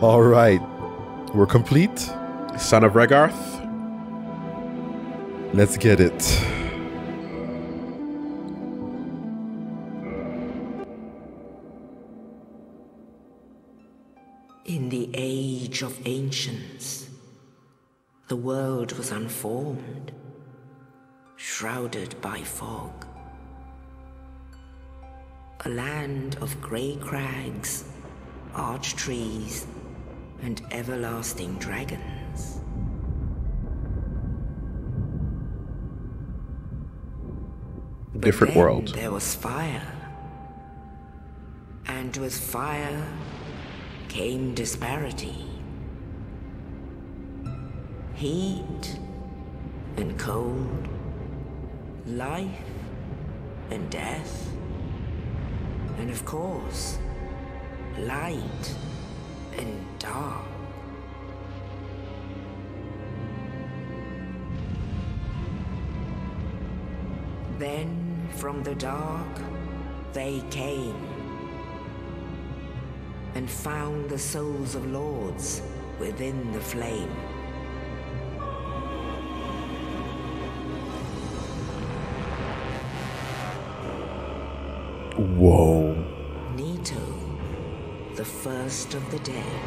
All right, we're complete. Son of Regarth. Let's get it. In the age of ancients, the world was unformed, shrouded by fog. A land of grey crags, arch trees, and everlasting dragons. Different world. There was fire. And with fire came disparity. Heat and cold, life and death, and of course, light and dark. Then from the dark they came and found the souls of lords within the flame. Whoa. Nito, the first of the dead.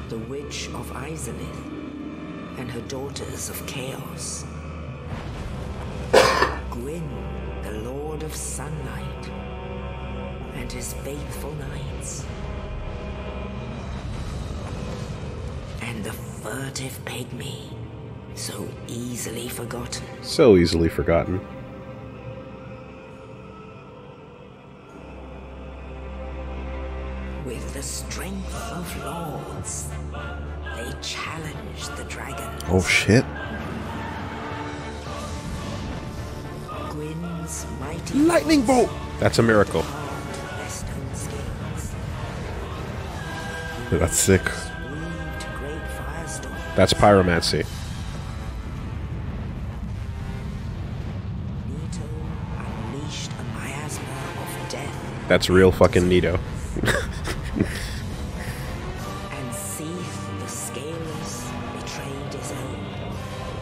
The Witch of Izalith and her daughters of Chaos. Gwyn, the Lord of Sunlight, and his faithful knights. And the furtive pygmy, so easily forgotten. So easily forgotten. With the strength of lords, they challenged the dragons. Oh shit. Gwyn's mighty Lightning bolt. That's a miracle. their stone skills, That's sick. weaved great firestorms. That's pyromancy. Nito unleashed a miasma of death That's real fucking Nito. and Seath the Scaleless betrayed his own,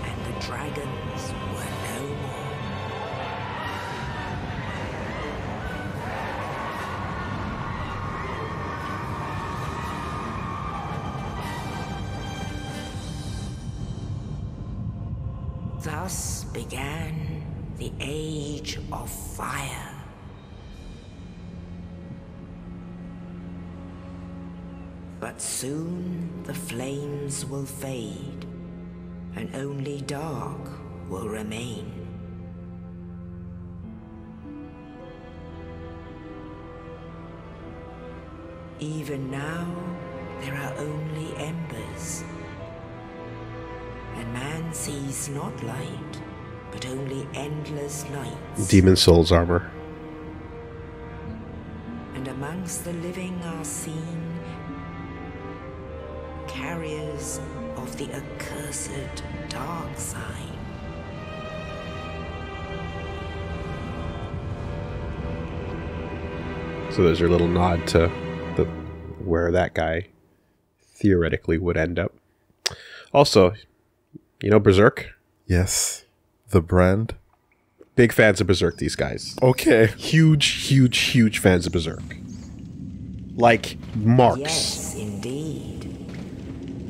and the dragons were no more. Thus began the Age of Fire. But soon the flames will fade, and only dark will remain. Even now, there are only embers, and man sees not light, but only endless nights. Demon Souls armor. And amongst the living are seen carriers of the accursed dark side. So there's your little nod to where that guy theoretically would end up. Also, you know Berserk? Yes. The brand. Big fans of Berserk, these guys. Okay. Huge fans of Berserk. Like marks. Yes, indeed.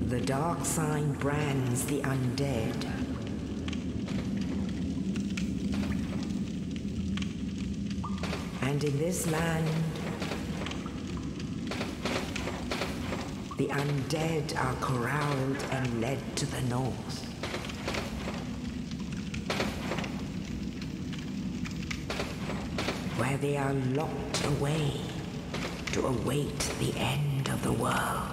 The dark sign brands the undead. And in this land, the undead are corralled and led to the north. Where they are locked away to await the end of the world.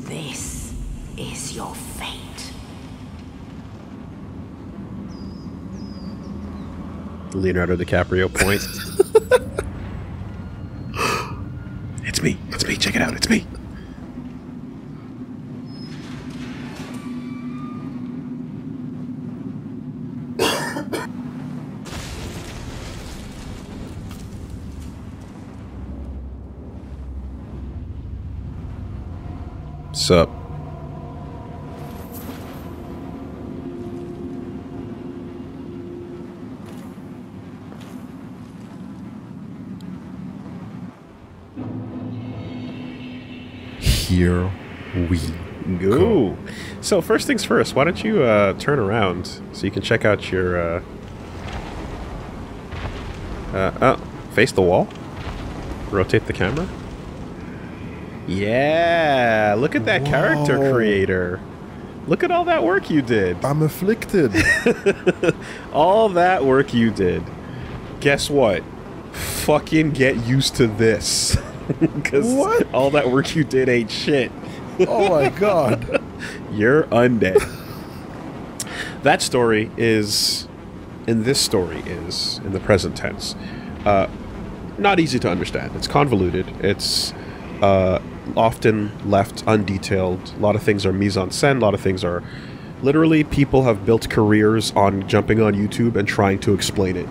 This is your fate. Leonardo DiCaprio point. It's me, check it out, it's me. Sup? Here we Go. So first things first, why don't you turn around so you can check out your face the wall. Rotate the camera. Yeah, look at that character Whoa. creator. Look at all that work you did. I'm afflicted. All that work you did. Guess what? Fucking get used to this. Because What? all that work you did ain't shit. Oh my god. You're undead. That story is, in this story is, in the present tense, not easy to understand. It's convoluted. It's often left undetailed. A lot of things are mise en scène. A lot of things are literally people have built careers on jumping on YouTube and trying to explain it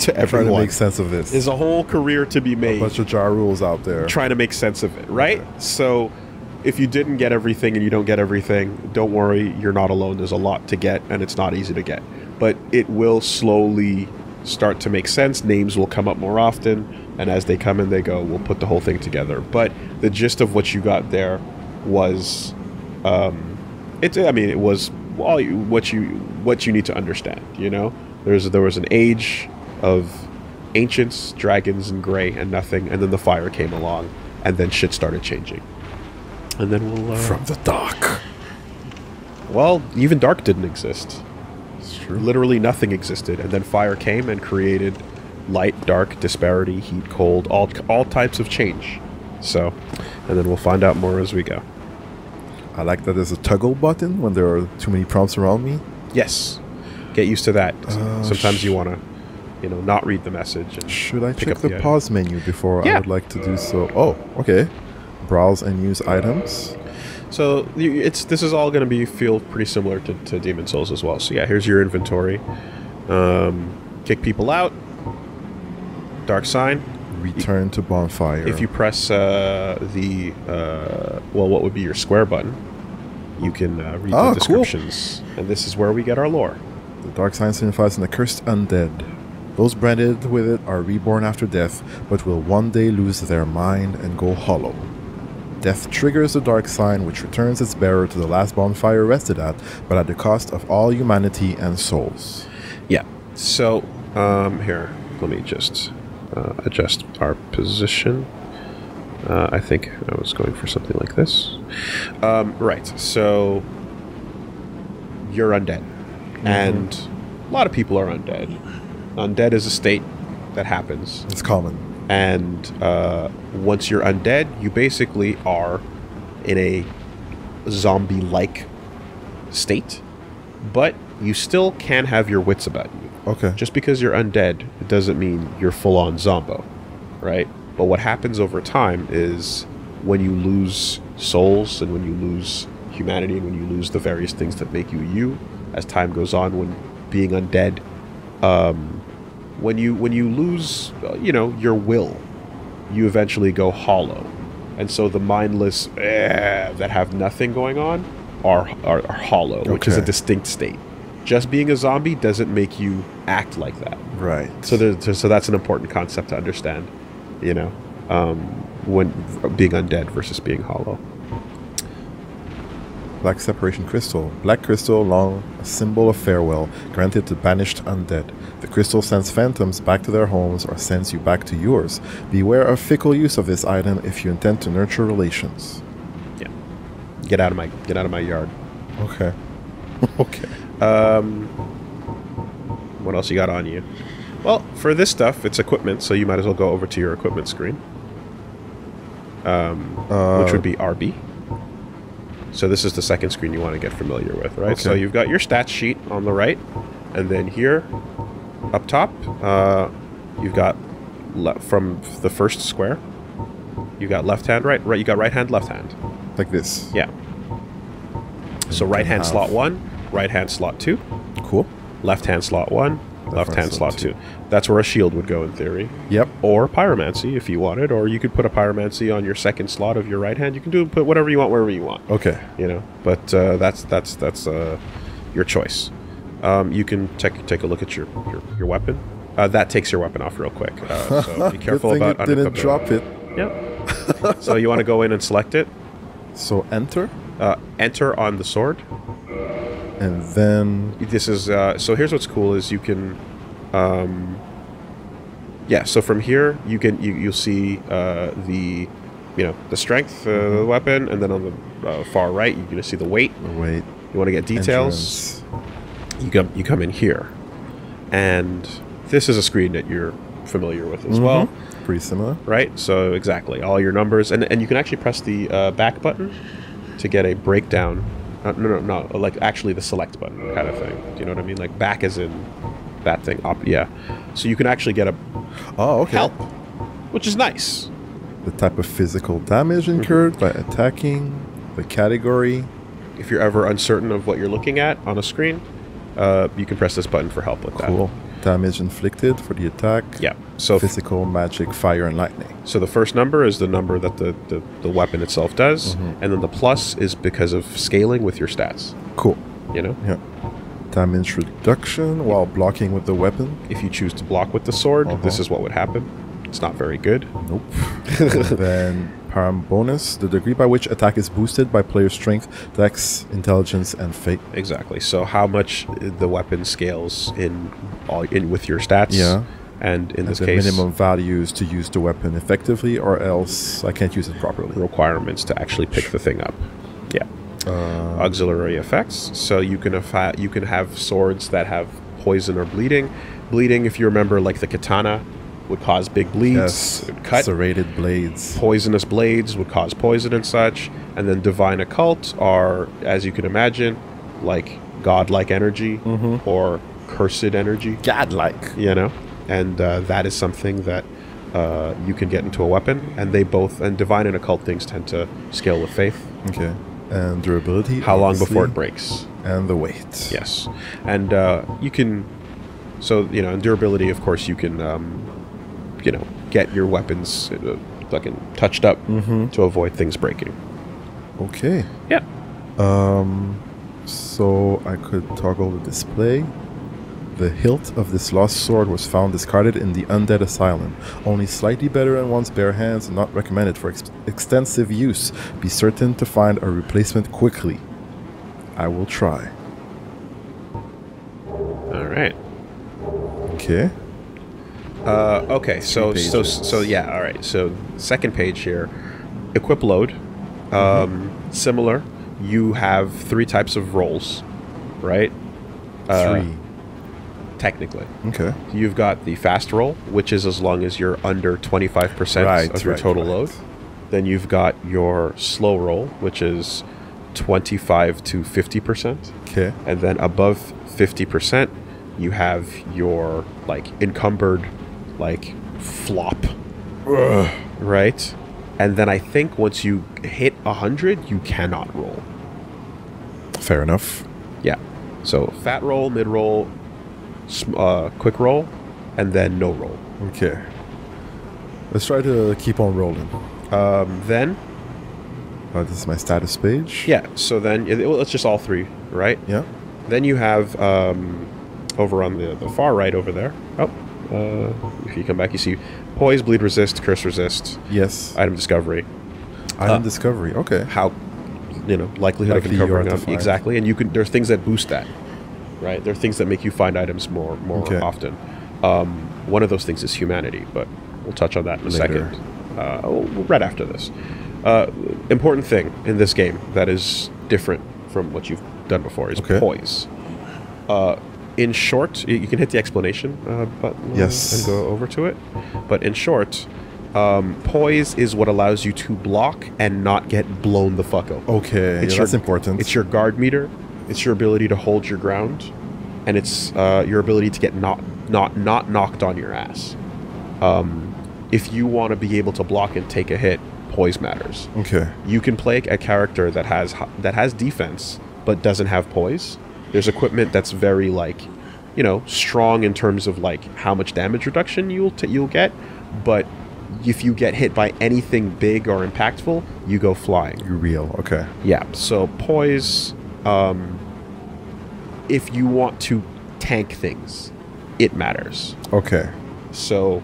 to Trying everyone. to make sense of this. There's a whole career to be A made bunch of Ja rules out there. trying to make sense of it, right? So if you didn't get everything and you don't get everything, don't worry, you're not alone. There's a lot to get and it's not easy to get. But it will slowly start to make sense. Names will come up more often, and as they come and they go, we'll put the whole thing together. But the gist of what you got there was it was all what you need to understand, you know? There was an age of ancients, dragons, and gray, and nothing, and then the fire came along, and then shit started changing. And then we'll... From the dark. well, even dark didn't exist. It's true. Literally nothing existed, and then fire came and created light, dark, disparity, heat, cold, all types of change. So, and then we'll find out more as we go. I like that there's a toggle button when there are too many prompts around me. Yes. Get used to that. Sometimes you want to, not read the message. And Should I pick check up the pause menu before? Yeah. I would like to do so. Oh, okay. Browse and use items. So this is all going to feel pretty similar to Demon Souls as well. So yeah, here's your inventory. Kick people out. Dark sign. Return to Bonfire. If you press what would be your square button, you can read the Cool. descriptions. And this is where we get our lore. The dark sign signifies an accursed undead. Those branded with it are reborn after death, but will one day lose their mind and go hollow. Death triggers the dark sign, which returns its bearer to the last bonfire rested at, but at the cost of all humanity and souls. Yeah. So here, let me just adjust our position. I think I was going for something like this. Right. So you're undead, and a lot of people are undead. Undead is a state that happens. It's common. And once you're undead, you basically are in a zombie-like state, but you still can have your wits about you. Okay. Just because you're undead, it doesn't mean you're full-on zombo, right? But what happens over time is when you lose souls and when you lose humanity and when you lose the various things that make you you, as time goes on, when being undead, when you lose, your will, you eventually go hollow. And so the mindless that have nothing going on are hollow, which is a Okay. distinct state. Just being a zombie doesn't make you act like that. Right. So that's an important concept to understand, when being undead versus being hollow. Black separation crystal. Black crystal, long a symbol of farewell, granted to banished undead. The crystal sends phantoms back to their homes or sends you back to yours. Beware of fickle use of this item if you intend to nurture relations. Yeah. Get out of my yard. Okay. Okay. What else you got on you? Well, for this stuff, it's equipment, so you might as well go over to your equipment screen, which would be RB. So this is the second screen you want to get familiar with, right? Okay. So you've got your stats sheet on the right, and then here, up top, you've got from the first square, you got left hand, right. You got right hand, left hand. Like this. Yeah. So right hand have- slot 1, right hand slot 2, Cool. left hand slot 1, left-hand slot 2. That's where a shield would go in theory. Yep. Or pyromancy if you wanted, or you could put a pyromancy on your second slot of your right hand. You can put whatever you want wherever you want. Okay. You know, but that's your choice. You can take a look at your weapon. That takes your weapon off real quick. So be careful Good thing about it didn't drop it. Yep. So you want to go in and select it. So enter. Enter on the sword. And then This is so. Here's what's cool is you can, yeah. So from here you'll see the strength of the weapon, and then on the far right you're gonna see the weight. Wait. You want to get details. Entrance. You come in here, and this is a screen that you're familiar with as well. Pretty similar. Right. So exactly all your numbers, and you can actually press the back button to get a breakdown. No, like actually the select button kind of thing. Do you know what I mean? Like back as in that thing up. Yeah. So you can actually get a help, which is nice. The type of physical damage incurred by attacking, the category. If you're ever uncertain of what you're looking at on a screen, you can press this button for help with that. Cool. Damage inflicted for the attack. Yeah. So physical, magic, fire, and lightning. So the first number is the number that the weapon itself does, and then the plus is because of scaling with your stats. Cool. You know? Yeah. Damage reduction while blocking with the weapon. If you choose to block with the sword, this is what would happen. It's not very good. Nope. And then param bonus, the degree by which attack is boosted by player strength, dex, intelligence, and fate. Exactly. So how much the weapon scales in with your stats. Yeah. And in this the case, minimum values to use the weapon effectively, or else I can't use it properly. Requirements to actually pick the thing up. Yeah. Auxiliary effects. So you can have swords that have poison or bleeding. Bleeding, if you remember, like the katana, would cause big bleeds. Yes. It would cut. Serrated blades. Poisonous blades would cause poison and such. And then divine occult are, as you can imagine, like godlike energy or cursed energy. Godlike. You know? And that is something that you can get into a weapon, and divine and occult things tend to scale with faith. Okay. And durability. How long before it breaks? And the weight. Yes. And you can, in durability, of course, you can, get your weapons fucking touched up to avoid things breaking. Okay. Yeah. So I could toggle the display. The hilt of this lost sword was found discarded in the Undead Asylum. Only slightly better in one's bare hands and not recommended for extensive use. Be certain to find a replacement quickly. I will try. All right. Okay. Okay. So yeah. All right. So second page here, equip load. Similar. You have 3 types of rolls, right? 3. Technically. Okay. You've got the fast roll, which is as long as you're under 25% of your total load. Then you've got your slow roll, which is 25 to 50%. Okay. And then above 50%, you have your encumbered flop. Ugh. Right? And then I think once you hit 100, you cannot roll. Fair enough. Yeah. So fat roll, mid roll, quick roll, and then no roll. Okay. Let's try to keep on rolling. Then this is my status page. yeah, so then it's just all 3, right? Yeah. Then you have over on the far right over there. If you come back, you see poise, bleed, resist, curse, resist. Yes. Item discovery. Item discovery. Okay. How likelihood of Likely uncovering you are to them. find. Exactly, and there are things that boost that. Right, there are things that make you find items more often. One of those things is humanity, but we'll touch on that in a Later. second. Right after this. Important thing in this game that is different from what you've done before is poise. In short, you can hit the explanation button and go over to it. But in short, poise is what allows you to block and not get blown the fuck out. Okay, that's important. It's your guard meter. It's your ability to hold your ground, and it's your ability to get not knocked on your ass. If you want to be able to block and take a hit, poise matters. Okay. You can play a character that has defense but doesn't have poise. There's equipment that's very you know, strong in terms of like how much damage reduction you'll get, but if you get hit by anything big or impactful, you go flying. You're real. Okay. Yeah. So Poise, if you want to tank things, it matters. Okay. So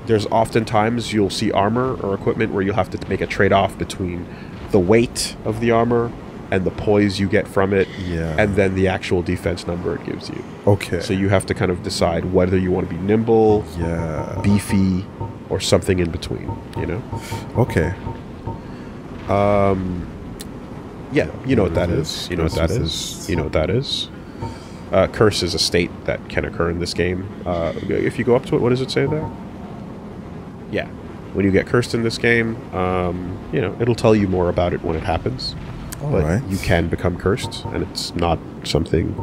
there's oftentimes you'll see armor or equipment where you'll have to make a trade-off between the weight of the armor and the poise you get from it, and then the actual defense number it gives you. Okay. So you have to kind of decide whether you want to be nimble, beefy, or something in between, you know? Okay. Yeah, you know what that is. You know what that is. You know what that is. Curse is a state that can occur in this game. If you go up to it, what does it say there? Yeah. When you get cursed in this game, you know, it'll tell you more about it when it happens. But you can become cursed, and it's not something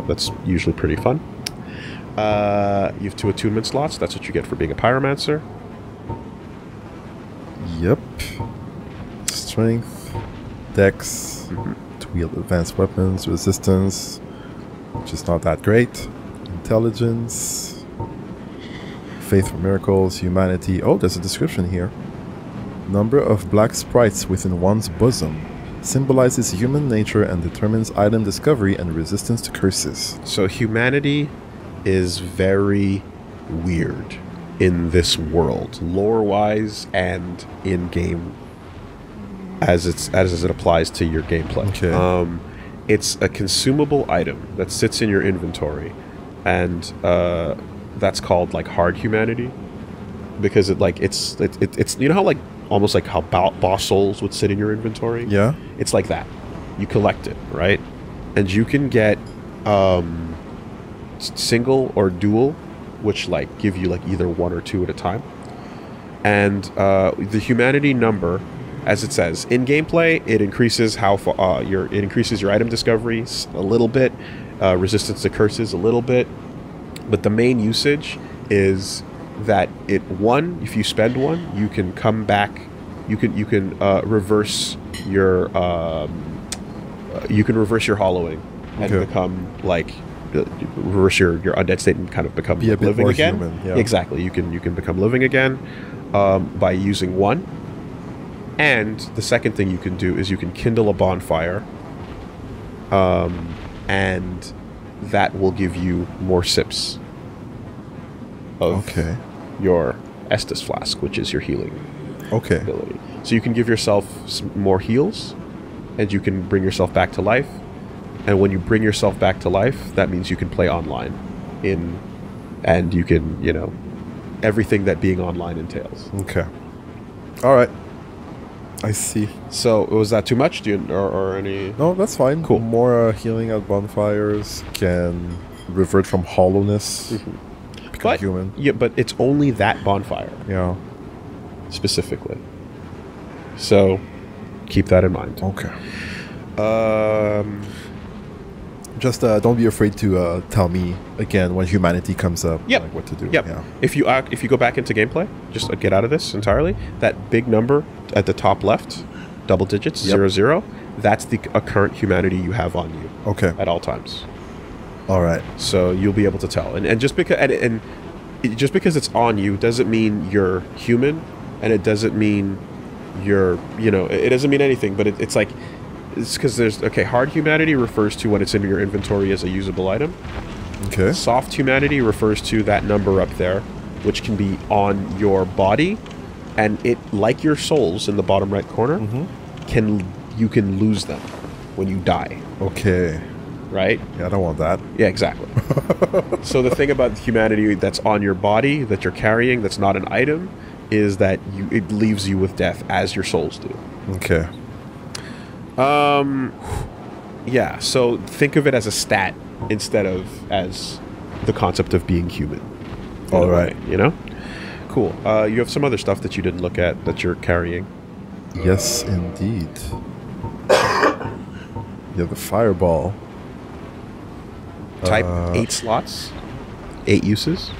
that's usually pretty fun. You have 2 attunement slots. That's what you get for being a pyromancer. Yep. Strength, dex, to wield advanced weapons, resistance, which is not that great. Intelligence, faith for miracles, humanity. Oh, there's a description here. Number of black sprites within one's bosom symbolizes human nature and determines item discovery and resistance to curses. So humanity is very weird in this world, lore-wise and in-game, as it applies to your gameplay. Okay. It's a consumable item that sits in your inventory, and that's called like hard humanity, because it's you know how like almost like how boss souls would sit in your inventory? Yeah. It's like that. You collect it, right? And you can get single or dual, which like give you like either 1 or 2 at a time. And the humanity number, as it says in gameplay, it increases how it increases your item discovery a little bit, resistance to curses a little bit, but the main usage is that if you spend 1, you can come back, you can reverse your hollowing and become like reverse your undead state and kind of become Be a bit living more again. Human, yeah. Exactly, you can become living again by using 1. And the second thing you can do is you can kindle a bonfire, and that will give you more sips of your Estus flask, which is your healing ability. So you can give yourself more heals, and you can bring yourself back to life. And when you bring yourself back to life, that means you can play online, and you can, you know, everything that being online entails. Okay. All right. I see. So was that too much? Do you or any? No, that's fine. Cool. More healing at bonfires can revert from hollowness. Become human. Yeah, but it's only that bonfire. Yeah. Specifically. So keep that in mind. Okay. Just don't be afraid to tell me again when humanity comes up. Yep. Like what to do. Yep. Yeah. If you go back into gameplay, just get out of this entirely. That big number at the top left, double digits, 00, that's the current humanity you have on you. Okay. At all times. All right. So you'll be able to tell, and just because just because it's on you doesn't mean you're human, and it doesn't mean you're, you know, it doesn't mean anything. But it's like, it's because there's hard humanity refers to when it's in your inventory as a usable item. Okay. Soft humanity refers to that number up there, which can be on your body, and it, like your souls in the bottom right corner, you can lose them when you die. Okay. Right? Yeah, I don't want that. Yeah, exactly. So the thing about humanity that's on your body, that you're carrying, that's not an item, is that it leaves you with death as your souls do. Okay. Yeah, so think of it as a stat instead of as the concept of being human. All right. You know? Cool. You have some other stuff that you didn't look at that you're carrying. Yes, indeed. You have the fireball. Type 8 slots, 8 uses.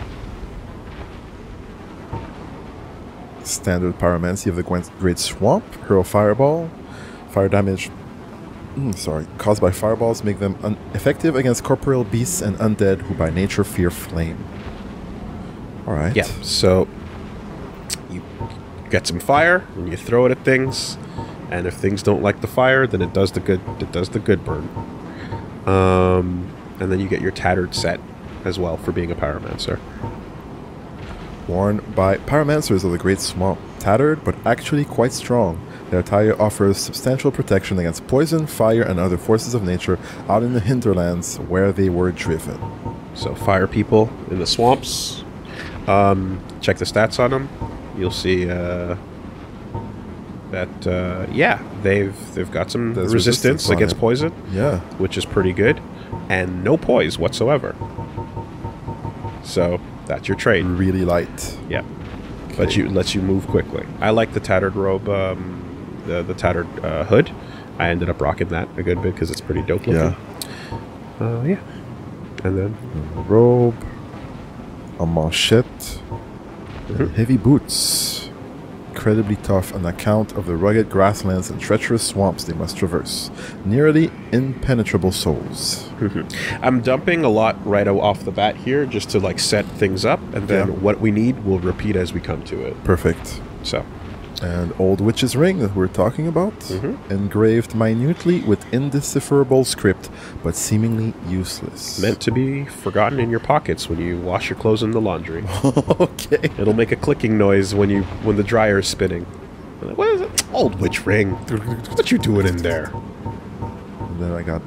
Standard pyromancy of the Great Swamp. Hurl fireball. Fire damage sorry, caused by fireballs make them effective against corporeal beasts and undead who by nature fear flame. Alright. Yeah, so you get some fire and you throw it at things, and if things don't like the fire, then it does the good burn. And then you get your tattered set as well for being a pyromancer. Worn by pyromancers of the Great Swamp. Tattered, but actually quite strong. Their attire offers substantial protection against poison, fire, and other forces of nature out in the hinterlands where they were driven. So fire people in the swamps. Check the stats on them. You'll see that yeah, they've got some There's resistance against it. poison. Yeah. Which is pretty good, and no poise whatsoever. So that's your trade. Really light. Yeah, but lets you move quickly. I like the tattered robe, the tattered hood. I ended up rocking that a good bit because it's pretty dope looking. Yeah. And then A robe, a manchette, and heavy boots. Incredibly tough on account of the rugged grasslands and treacherous swamps they must traverse. Nearly impenetrable souls. I'm dumping a lot right off the bat here just to like set things up, and then what we need we'll repeat as we come to it. Perfect. So, And Old Witch's Ring that we're talking about. Engraved minutely with indecipherable script, but seemingly useless. meant to be forgotten in your pockets when you wash your clothes in the laundry. Okay. It'll make a clicking noise when the dryer is spinning. Like, what is it? Old witch ring. What you doing in there? And then I got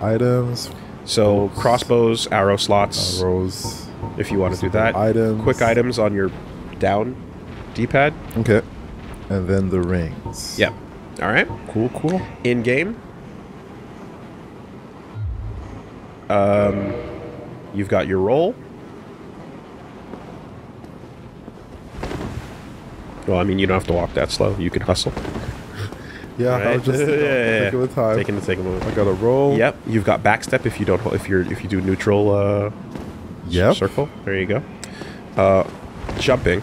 items. So crossbows, arrow slots. Arrows. If you want to do that. Items. Quick items on your down D-pad. Okay. And then the rings. Yep. All right. Cool, cool. In game, you've got your roll. Well, I mean, you don't have to walk that slow. You can hustle. Yeah, Right? I was just taking the time. Taking a moment. I got a roll. Yep. You've got backstep if you don't. If you do neutral. Yep. Circle. There you go. Jumping.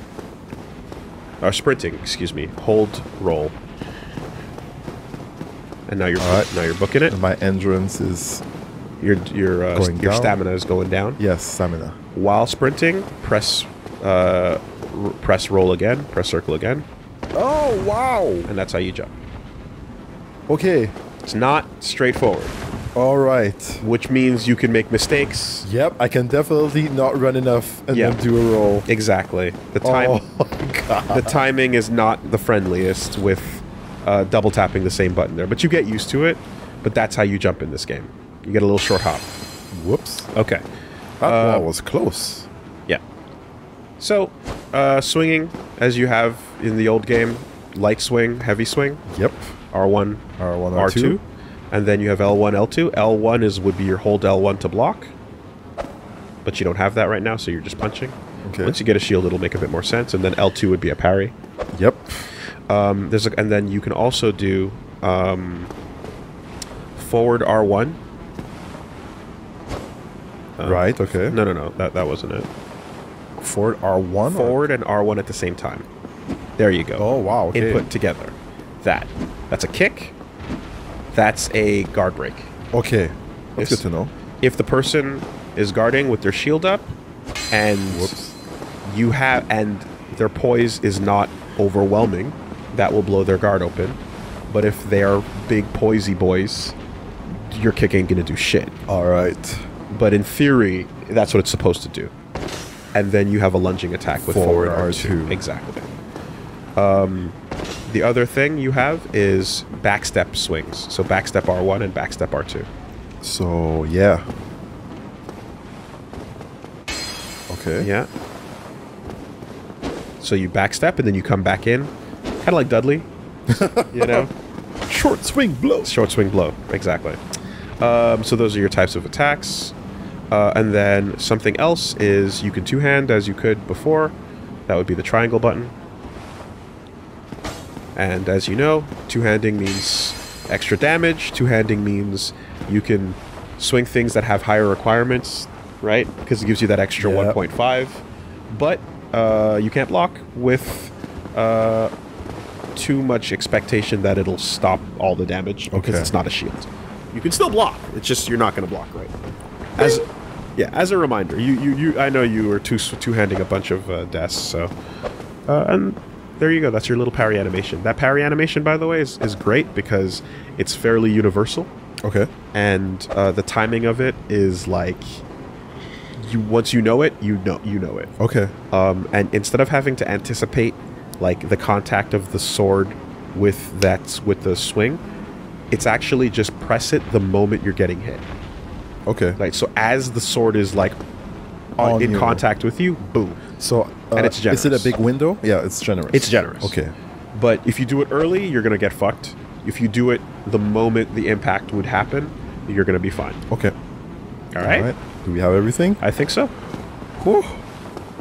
Sprinting. Excuse me. Hold roll. And now you're booking it. And my endurance is Your down. stamina is going down. yes, stamina. While sprinting, press roll again, press circle again, Oh wow! and that's how you jump. Okay. It's not straightforward, All right. which means you can make mistakes. Yep, I can definitely not run enough and Yeah. then do a roll. Exactly. The time Oh my god. the timing is not the friendliest with double tapping the same button there, but you get used to it. But that's how you jump in this game. You get a little short hop. Whoops. Okay. That wall was close. Yeah. So, swinging as you have in the old game, light swing, heavy swing, Yep. R1, R1, R2, and then you have L1, L2. L1 would be your hold L1 to block, but you don't have that right now, so you're just punching. Okay. Once you get a shield, it'll make a bit more sense, and then L2 would be a parry. Yep. And then you can also do forward R1. Right, okay. No, that wasn't it. Forward R1? Forward and R1 at the same time. There you go. Oh, wow, okay. Input together. That's a kick. That's a guard break. Okay. That's Yes. good to know. If the person is guarding with their shield up and Whoops. and their poise is not overwhelming, that will blow their guard open. But if they are big poisey boys, your kick ain't gonna do shit. All right. But in theory, that's what it's supposed to do. And then you have a lunging attack with forward R2. Exactly. The other thing you have is backstep swings. So backstep R1 and backstep R2. So, yeah. Okay. Yeah. So you backstep and then you come back in. Kind of like Dudley. You know? Short swing blow. Short swing blow. Exactly. So those are your types of attacks. And then something else is you can two-hand as you could before. That would be the triangle button. And as you know, two-handing means extra damage. Two-handing means you can swing things that have higher requirements, right? Because it gives you that extra 1.5. But you can't block with too much expectation that it'll stop all the damage because Okay. it's not a shield. You can still block. It's just you're not going to block right. As a reminder, I know you were two-handing a bunch of deaths, so and there you go. That's your little parry animation. That parry animation, by the way, is great because it's fairly universal. Okay. And the timing of it is like once you know it, you know it. Okay. And instead of having to anticipate like the contact of the sword with the swing, it's actually just press it the moment you're getting hit. Okay. Like so, as the sword is like in contact with you, boom. So and it's generous. Is it a big window? Yeah, it's generous. It's generous. Okay. But if you do it early, you're gonna get fucked. If you do it the moment the impact would happen, you're gonna be fine. Okay. All right. All right. Do we have everything? I think so. Whew.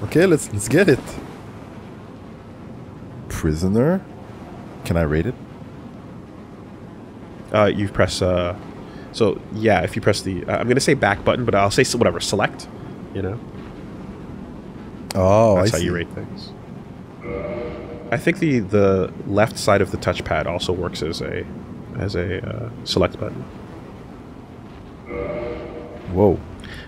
Okay, let's get it. Prisoner. Can I rate it? You press. So yeah, if you press the, I'm gonna say back button, but I'll say whatever. Select. You know. Oh, That's I how see. you rate things. I think the left side of the touchpad also works as a select button. Whoa.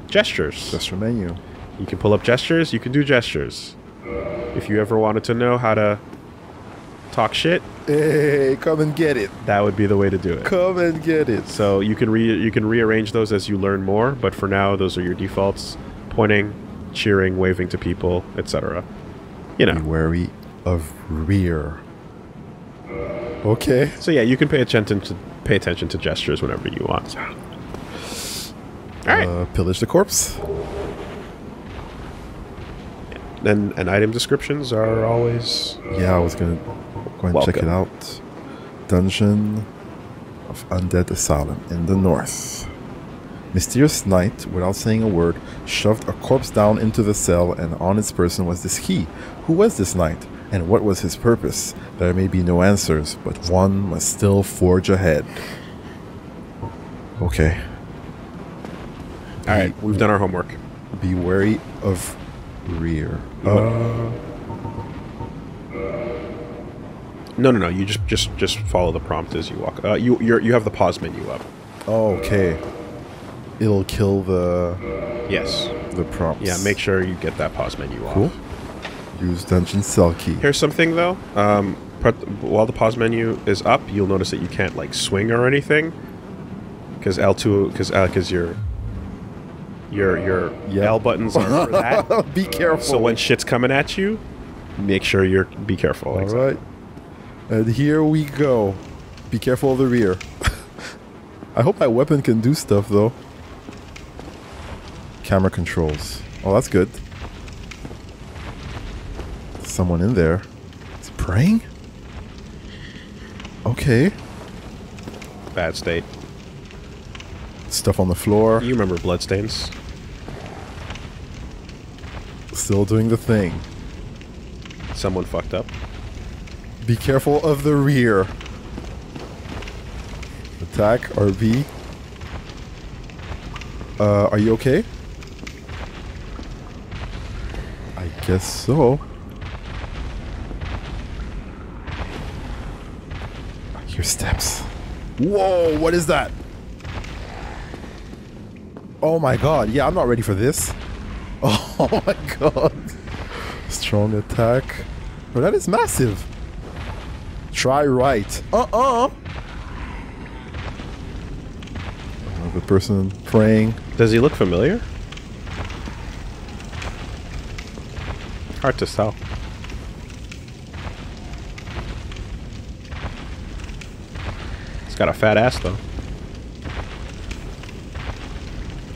Gestures. Gesture menu. You can pull up gestures. You can do gestures. If you ever wanted to know how to talk shit, Hey, come and get it. that would be the way to do it. Come and get it. So you can rearrange those as you learn more, but for now, those are your defaults: pointing, cheering, waving to people, etc. You Be know. wary of rear. Okay. So yeah, you can pay attention to gestures whenever you want. All right. Pillage the corpse. And item descriptions are always Yeah, I was gonna go and check it Welcome. out. Dungeon of Undead Asylum in the north. Mysterious knight, without saying a word, shoved a corpse down into the cell, and on its person was this key. Who was this knight, and what was his purpose? There may be no answers, but one must still forge ahead. Okay. all right. We've done our homework. Be wary of rear. No. You just follow the prompt as you walk. You have the pause menu up. Okay. It'll kill the Yes. prompts. Yeah. Make sure you get that pause menu off. Cool. Use dungeon cell key. Here's something though. While the pause menu is up, you'll notice that you can't like swing or anything, because L2 because your Yeah. L buttons are for that. Be careful. So when shit's coming at you, make sure be careful. All right. And here we go. Be careful of the rear. I hope my weapon can do stuff though. Camera controls. Oh, that's good. Someone in there. Is he praying? Okay. Bad state. Stuff on the floor. You remember bloodstains? Still doing the thing. Someone fucked up. Be careful of the rear. Attack RB. Are you okay? I guess so. I hear steps. Whoa, what is that? Oh my god, yeah, I'm not ready for this. Oh my god. Strong attack. Oh, that is massive. Try right. The person praying. Does he look familiar? Hard to tell. He's got a fat ass though.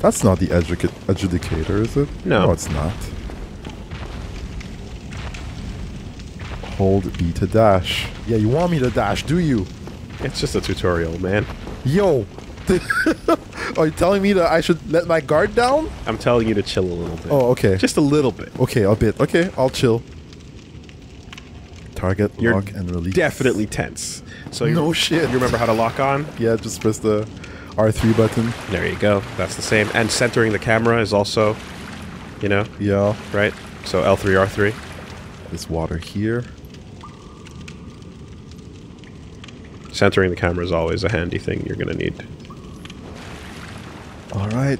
That's not the adjudicator, is it? No. No, it's not. Hold B to dash. Yeah, you want me to dash, do you? It's just a tutorial, man. Yo! Are you telling me that I should let my guard down? I'm telling you to chill a little bit. Oh, okay. Just a little bit. Okay, a bit. Okay, I'll chill. Target, You're lock, and release. definitely tense. So No shit. You remember how to lock on? Yeah, just press the R3 button. There you go. That's the same. And centering the camera is also, you know, Yeah. right? So L3, R3. There's water here. Centering the camera is always a handy thing you're gonna need. All right.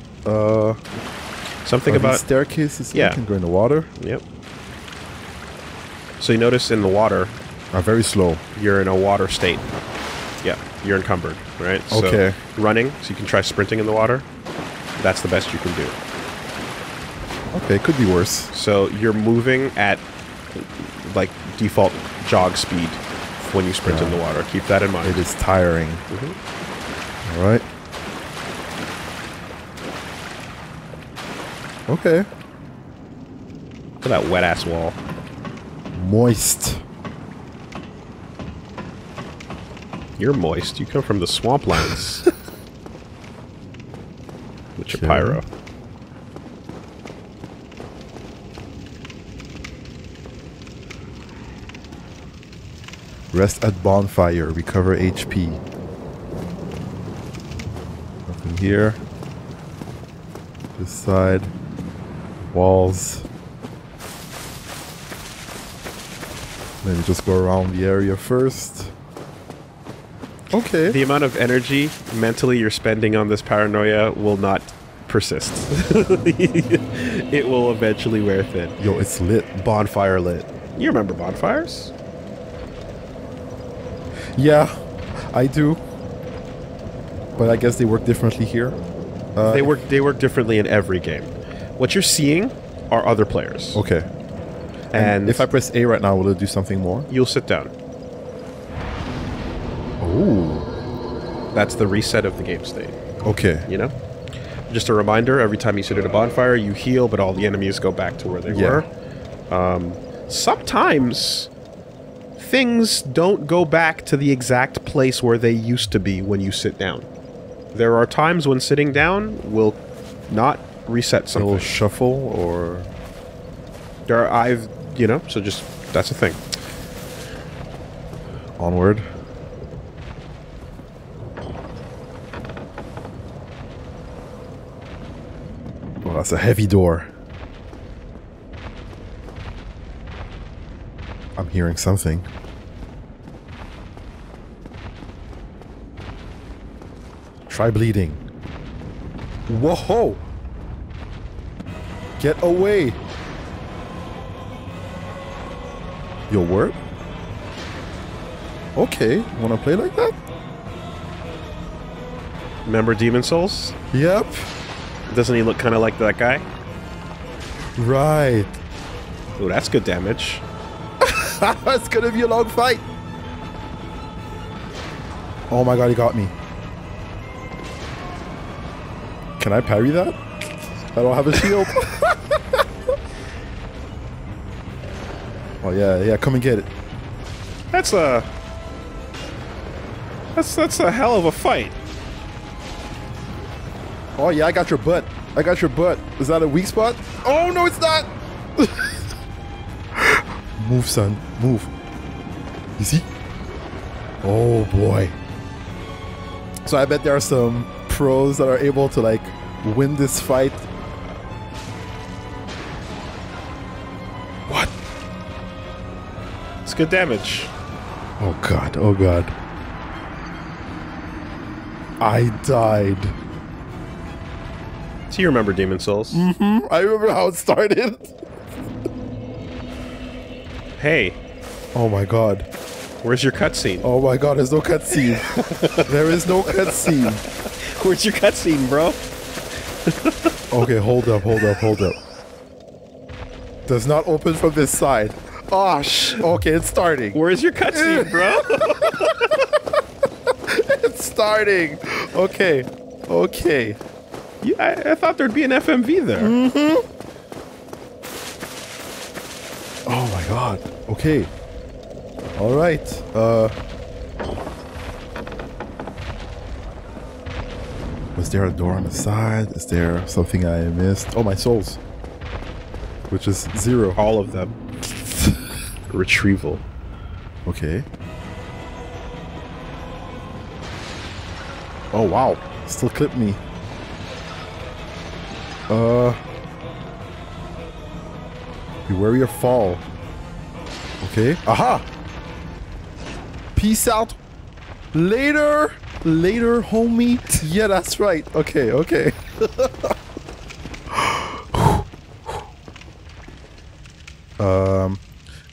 Something Are about these staircases. Yeah. You can go in the water. Yep. So you notice in the water, Are very slow. you're in a water state. Yeah, you're encumbered, right? Okay. So running, so you can try sprinting in the water. That's the best you can do. Okay, could be worse. So you're moving at like default jog speed when you sprint in the water. Keep that in mind. It is tiring. Mhm. All right. Okay. Look at that wet ass wall. Moist. You're moist. You come from the swamplands. With your Okay. pyro. Rest at Bonfire. Recover HP. Nothing here. This side. Walls. Maybe just go around the area first. Okay. The amount of energy mentally you're spending on this paranoia will not persist. It will eventually wear thin. Yo, it's lit. Bonfire lit. You remember bonfires? Yeah, I do. But I guess they work differently here. They work differently in every game. What you're seeing are other players. Okay. And if I press A right now, will it do something more? you'll sit down. Oh. That's the reset of the game state. Okay. You know? Just a reminder, every time you sit at a bonfire, you heal, but all the enemies go back to where they were. Sometimes things don't go back to the exact place where they used to be when you sit down. There are times when sitting down will not reset something. It'll shuffle or... There are, you know, so just, that's a thing. Onward. Oh, that's a heavy door. I'm hearing something. Try bleeding. Whoa! Get away! Your word? Okay, wanna play like that? Remember Demon Souls? Yep. Doesn't he look kind of like that guy? Right. Oh, that's good damage. It's gonna be a long fight. Oh my god, he got me. Can I parry that? I don't have a shield. Oh yeah, come and get it. That's a hell of a fight. Oh yeah, I got your butt. I got your butt. Is that a weak spot? Oh no, it's not. Move, son. Move. You see? Oh boy. So I bet there are some pros that are able to like win this fight. What? It's good damage. Oh god, oh god. I died. So you remember Demon Souls? I remember how it started. Hey, Oh my god. where's your cutscene? Oh my god, there's no cutscene. There is no cutscene. Where's your cutscene, bro? Okay, hold up. Does not open from this side. Oh, okay, it's starting. Where's your cutscene, bro? It's starting. Okay. I thought there'd be an FMV there. Oh my god. Okay. All right. Was there a door on the side? Is there something I missed? Oh, my souls. Which is 0. All of them. Retrieval. Okay. Oh wow. Still clipped me. Beware your fall. Okay. Aha! Peace out. Later, homie. Yeah, that's right. Okay, okay.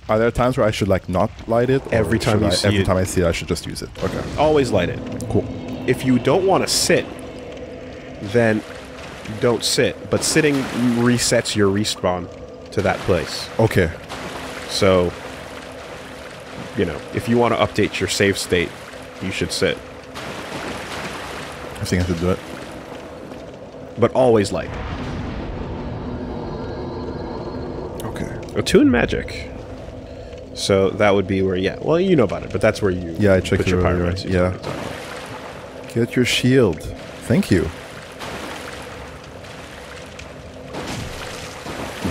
Are there times where I should like not light it? Every time you see it. Every time I see it, I should just use it. Okay. Always light it. Cool. If you don't want to sit, then don't sit. But sitting resets your respawn to that place. Okay. So, you know, if you want to update your save state, you should sit. I think I should do it. But always light. Okay. Attune magic. So that would be where, yeah. Well, you know about it, but that's where you I checked put your earlier. pyrites. Yeah. Get your shield. Thank you.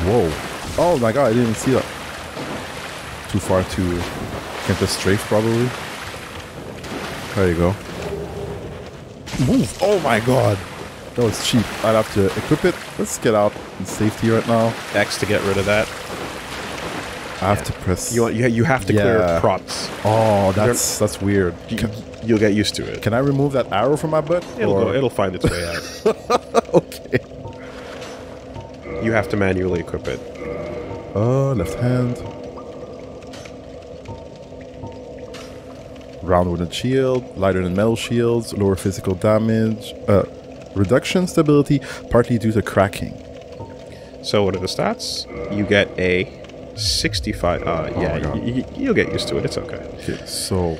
Whoa. Oh my god, I didn't see that. Too far to get the strafe, probably. There you go. Move! Oh my god! That was cheap. I'd have to equip it. Let's get out in safety right now. X to get rid of that. I have to press... You have to clear prots. Oh, that's weird. You'll get used to it. Can I remove that arrow from my butt? It'll find its way out. Okay. You have to manually equip it. Left hand. Round wooden shield, lighter than metal shields, lower physical damage, reduction stability, partly due to cracking. So what are the stats? You get a 65. Yeah, you'll get used to it. It's okay. Okay, so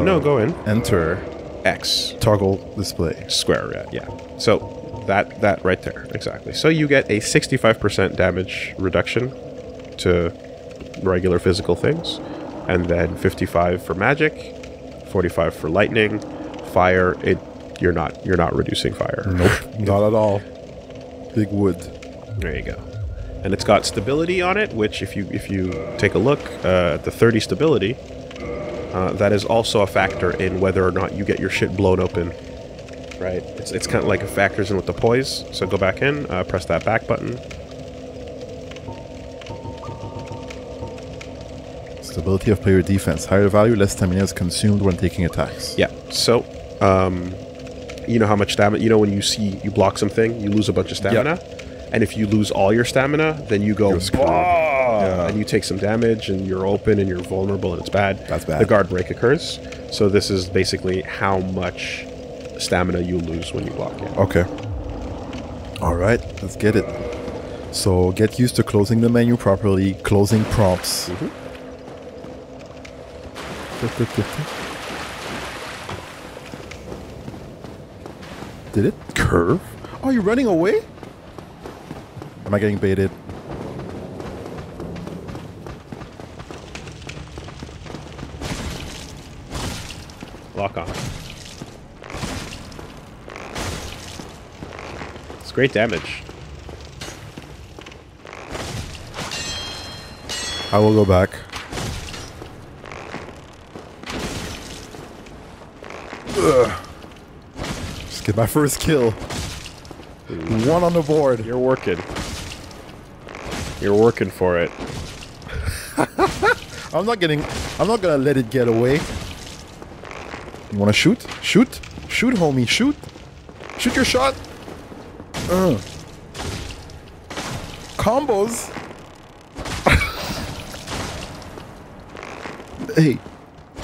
no, go in. Enter. X. Toggle display. Square. Yeah. So that right there, exactly. So you get a 65% damage reduction to regular physical things, and then 55 for magic, 45 for lightning, fire. You're not reducing fire. Nope, not at all. Big wood. There you go. And it's got stability on it, which if you take a look at the 30 stability, that is also a factor in whether or not you get your shit blown open. Right? It's kind of like it factors in with the poise. So go back in, press that back button. Stability of player defense. Higher value, less stamina is consumed when taking attacks. Yeah. So, you know how much stamina... You know when you block something, you lose a bunch of stamina? Yep. And if you lose all your stamina, then you go... And you take some damage, and you're open, and you're vulnerable, and it's bad. That's bad. The guard break occurs. So this is basically how much stamina you lose when you block it. Okay. Alright, let's get it. So, get used to closing the menu properly, closing prompts. Did it curve? Oh, you're running away? Am I getting baited? Lock on. It's great damage. I will go back. Ugh. Just get my first kill. One on the board. You're working. You're working for it. I'm not gonna let it get away. You wanna shoot? Shoot! Shoot, homie, shoot! Shoot your shot! Combos! Hey!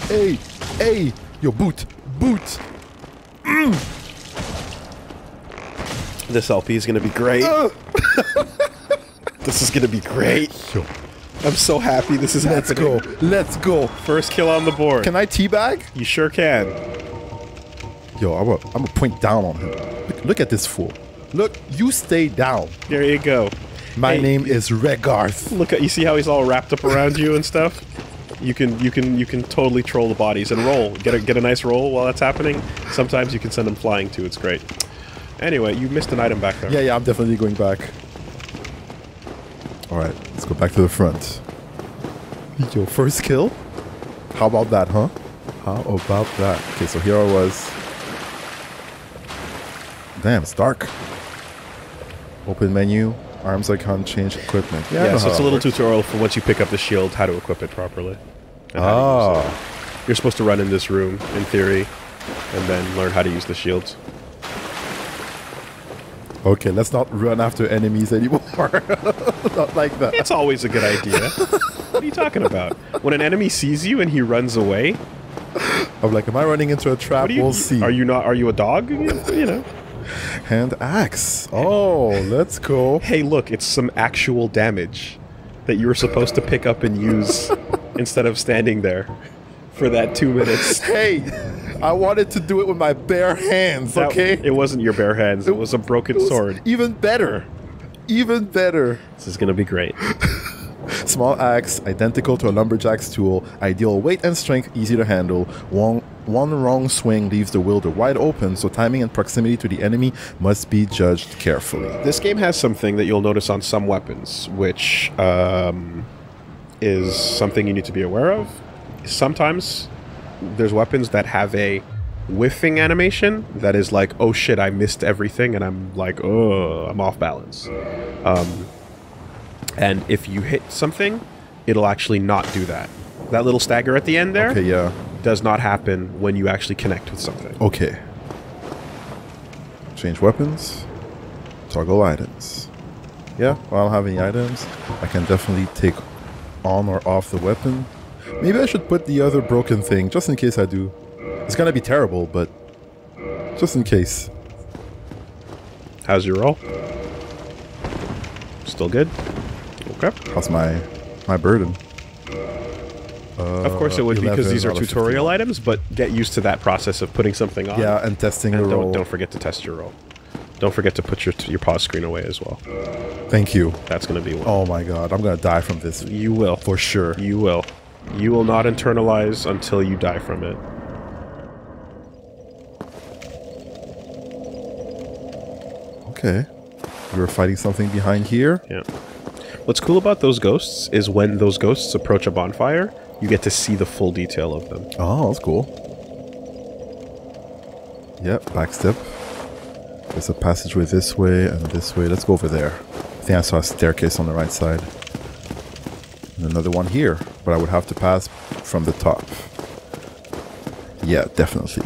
Hey! Hey! Yo, boot! Boot! This LP is gonna be great. This is gonna be great. Yo. I'm so happy this is happening. Let's go. Let's go. First kill on the board. Can I teabag? You sure can. Yo, I'm gonna point down on him. Look at this fool. Look, you stay down. There you go. My name is Regarth. Look at, you see how he's all wrapped up around you and stuff? You can totally troll the bodies and roll. Get a nice roll while that's happening. Sometimes you can send them flying too. It's great. Anyway, you missed an item back there. Yeah, I'm definitely going back. Alright, let's go back to the front. Yo, first kill? How about that, huh? How about that? Okay, so here I was. Damn, it's dark. Open menu. Arms icon, change equipment. Yeah, so it's a little tutorial for once you pick up the shield, how to equip it properly. And how to use You're supposed to run in this room, in theory, and then learn how to use the shields. Okay, let's not run after enemies anymore. Not like that. It's always a good idea. What are you talking about? When an enemy sees you and he runs away, I'm like, am I running into a trap? We'll see. Are you not? Are you a dog? You know. Hand axe. Oh, let's go. Hey, look, it's some actual damage that you were supposed to pick up and use instead of standing there for that 2 minutes. Hey, I wanted to do it with my bare hands, okay? It wasn't your bare hands. It was a broken sword. Even better. Even better. This is going to be great. Small axe, identical to a lumberjack's tool, ideal weight and strength, easy to handle. One wrong swing leaves the wielder wide open, so timing and proximity to the enemy must be judged carefully. This game has something that you'll notice on some weapons, which is something you need to be aware of. Sometimes there's weapons that have a whiffing animation that is like, oh shit, I missed everything, and I'm like, oh, I'm off balance. And if you hit something, it'll actually not do that. That little stagger at the end there does not happen when you actually connect with something. Okay. Change weapons. Toggle items. Yeah, well, I don't have any items. I can definitely take on or off the weapon. Maybe I should put the other broken thing, just in case I do. It's gonna be terrible, but just in case. How's your roll? Still good? Okay. How's my burden? Of course it would, because these are tutorial 51. items, but get used to that process of putting something on. Yeah, and testing the roll. Don't forget to test your roll. Don't forget to put your pause screen away as well. Thank you. That's going to be one. Oh my god, I'm gonna die from this. You will. For sure. You will. You will not internalize until you die from it. Okay. You were fighting something behind here? Yeah. What's cool about those ghosts is when those ghosts approach a bonfire, you get to see the full detail of them. Oh, that's cool. Yep, backstep. There's a passageway this way and this way. Let's go over there. I think I saw a staircase on the right side. And another one here, but I would have to pass from the top. Yeah, definitely.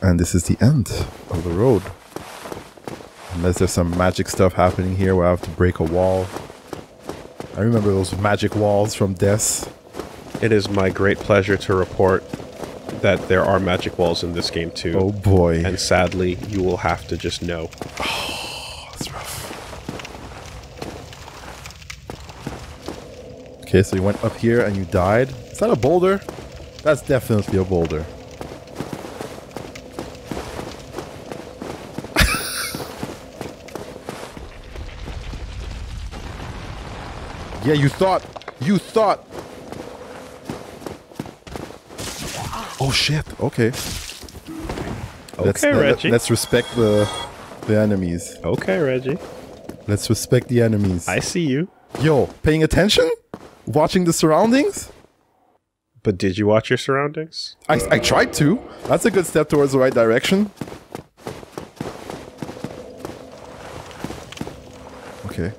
And this is the end of the road. Unless there's some magic stuff happening here where I have to break a wall. I remember those magic walls from Death. It is my great pleasure to report that there are magic walls in this game too. Oh boy. And sadly, you will have to just know. Oh, that's rough. Okay, so you went up here and you died. Is that a boulder? That's definitely a boulder. Yeah, you thought. Oh shit. Okay. Reggie. Let's respect the enemies. Okay, Reggie. Let's respect the enemies. I see you. Yo, paying attention? Watching the surroundings? But did you watch your surroundings? I tried to. That's a good step towards the right direction. Okay.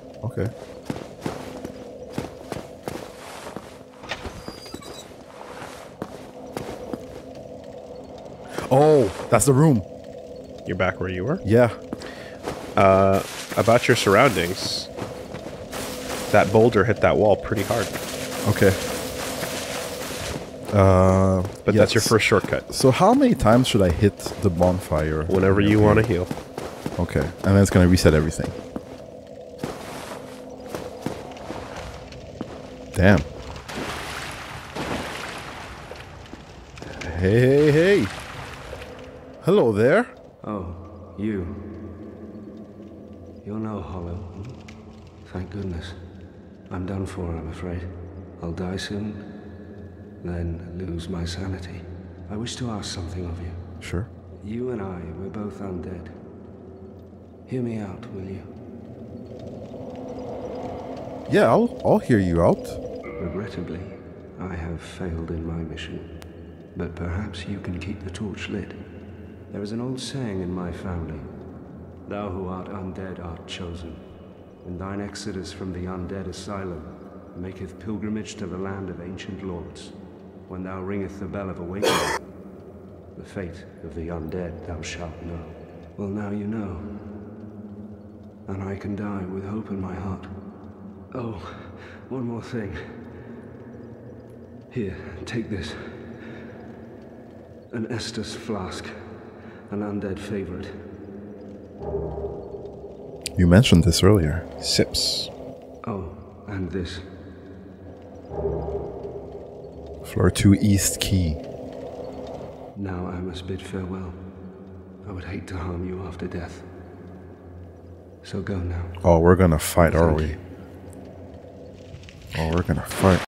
Oh, that's the room. You're back where you were? Yeah. About your surroundings, that boulder hit that wall pretty hard. Okay. But yes. that's your first shortcut. So how many times should I hit the bonfire? Whenever you want to heal. Okay. And then it's going to reset everything. Damn. Hey. Hello there. Oh, you. You're no hollow. Thank goodness. I'm done for, I'm afraid. I'll die soon, then lose my sanity. I wish to ask something of you. Sure. You and I, we're both undead. Hear me out, will you? Yeah, I'll hear you out. Regrettably, I have failed in my mission. But perhaps you can keep the torch lit. There is an old saying in my family. Thou who art undead art chosen. In thine exodus from the undead asylum, maketh pilgrimage to the land of ancient lords. When thou ringeth the bell of awakening, the fate of the undead thou shalt know. Well, now you know. And I can die with hope in my heart. Oh, one more thing. Here, take this. An Estus flask. An undead favorite. You mentioned this earlier. Sips. Oh, and this. Floor 2 East Key. Now I must bid farewell. I would hate to harm you after death. So go now. Oh, we're gonna fight, are Thank we? you. Oh, we're gonna fight.